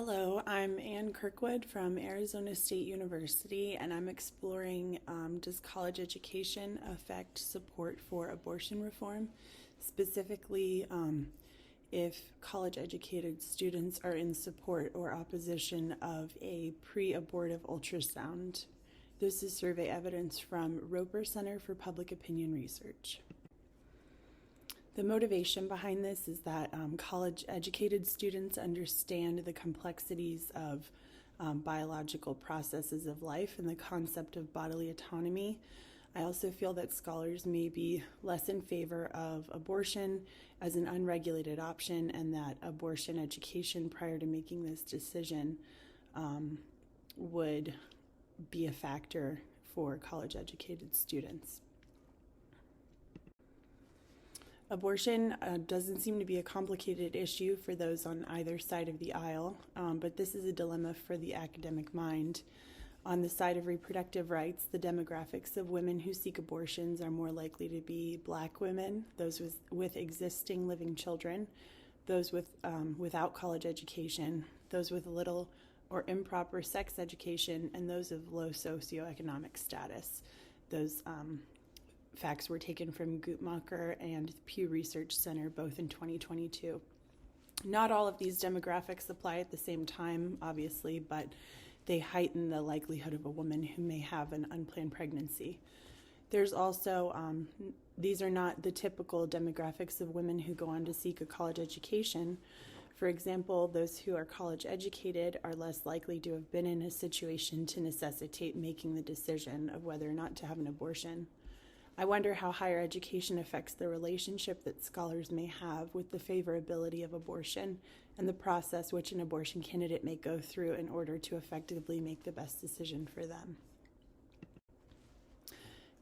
Hello, I'm Ann Kirkwood from Arizona State University, and I'm exploring does college education affect support for abortion reform? Specifically, if college educated students are in support or opposition of a pre-abortive ultrasound. This is survey evidence from Roper Center for Public Opinion Research. The motivation behind this is that college-educated students understand the complexities of biological processes of life and the concept of bodily autonomy. I also feel that scholars may be less in favor of abortion as an unregulated option, and that abortion education prior to making this decision would be a factor for college-educated students. Abortion doesn't seem to be a complicated issue for those on either side of the aisle, but this is a dilemma for the academic mind. On the side of reproductive rights, the demographics of women who seek abortions are more likely to be Black women, those with existing living children, those without college education, those with little or improper sex education, and those of low socioeconomic status. Those facts were taken from Guttmacher and Pew Research Center, both in 2022. Not all of these demographics apply at the same time, obviously, but they heighten the likelihood of a woman who may have an unplanned pregnancy. There's also, these are not the typical demographics of women who go on to seek a college education. For example, those who are college educated are less likely to have been in a situation to necessitate making the decision of whether or not to have an abortion. I wonder how higher education affects the relationship that scholars may have with the favorability of abortion and the process which an abortion candidate may go through in order to effectively make the best decision for them.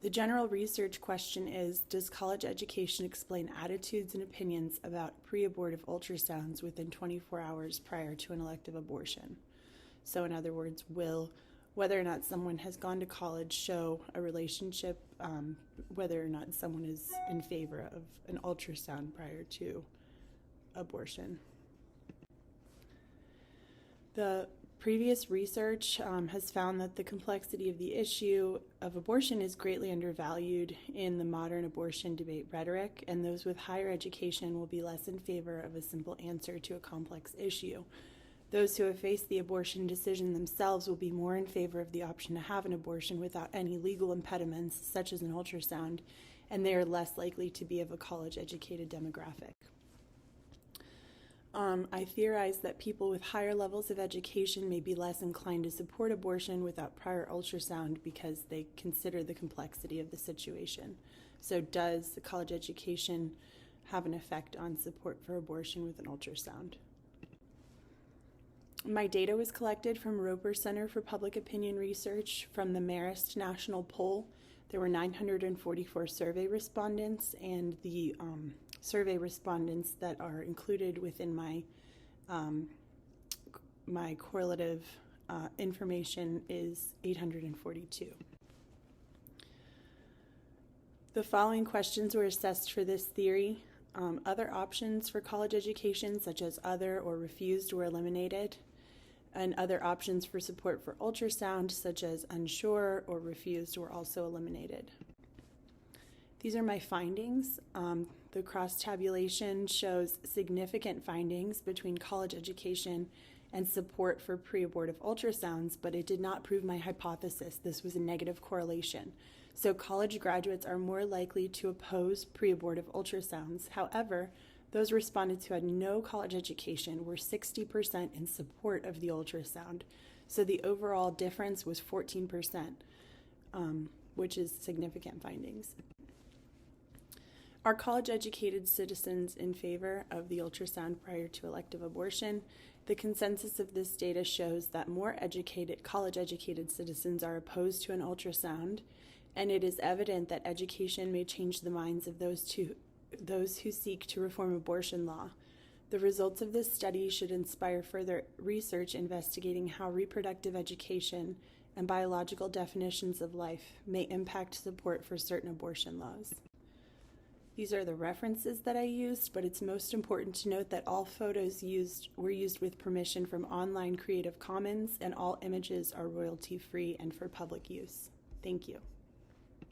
The general research question is, does college education explain attitudes and opinions about pre-abortive ultrasounds within 24 hours prior to an elective abortion? So in other words, will whether or not someone has gone to college show a relationship, whether or not someone is in favor of an ultrasound prior to abortion. The previous research has found that the complexity of the issue of abortion is greatly undervalued in the modern abortion debate rhetoric, and those with higher education will be less in favor of a simple answer to a complex issue. Those who have faced the abortion decision themselves will be more in favor of the option to have an abortion without any legal impediments, such as an ultrasound, and they are less likely to be of a college-educated demographic. I theorize that people with higher levels of education may be less inclined to support abortion without prior ultrasound because they consider the complexity of the situation. So does the college education have an effect on support for abortion with an ultrasound? My data was collected from Roper Center for Public Opinion Research from the Marist National Poll. There were 944 survey respondents, and the survey respondents that are included within my my correlative information is 842. The following questions were assessed for this theory. Other options for college education, such as other or refused, were eliminated, and other options for support for ultrasound, such as unsure or refused, were also eliminated. These are my findings. The cross-tabulation shows significant findings between college education and support for pre-abortive ultrasounds, but it did not prove my hypothesis. This was a negative correlation. So college graduates are more likely to oppose pre-abortive ultrasounds. However, those respondents who had no college education were 60% in support of the ultrasound. So the overall difference was 14%, which is significant findings. Are college-educated citizens in favor of the ultrasound prior to elective abortion? The consensus of this data shows that more college-educated citizens are opposed to an ultrasound, and it is evident that education may change the minds of those who seek to reform abortion law. The results of this study should inspire further research investigating how reproductive education and biological definitions of life may impact support for certain abortion laws. These are the references that I used, but it's most important to note that all photos were used with permission from Online Creative Commons, and all images are royalty-free and for public use. Thank you.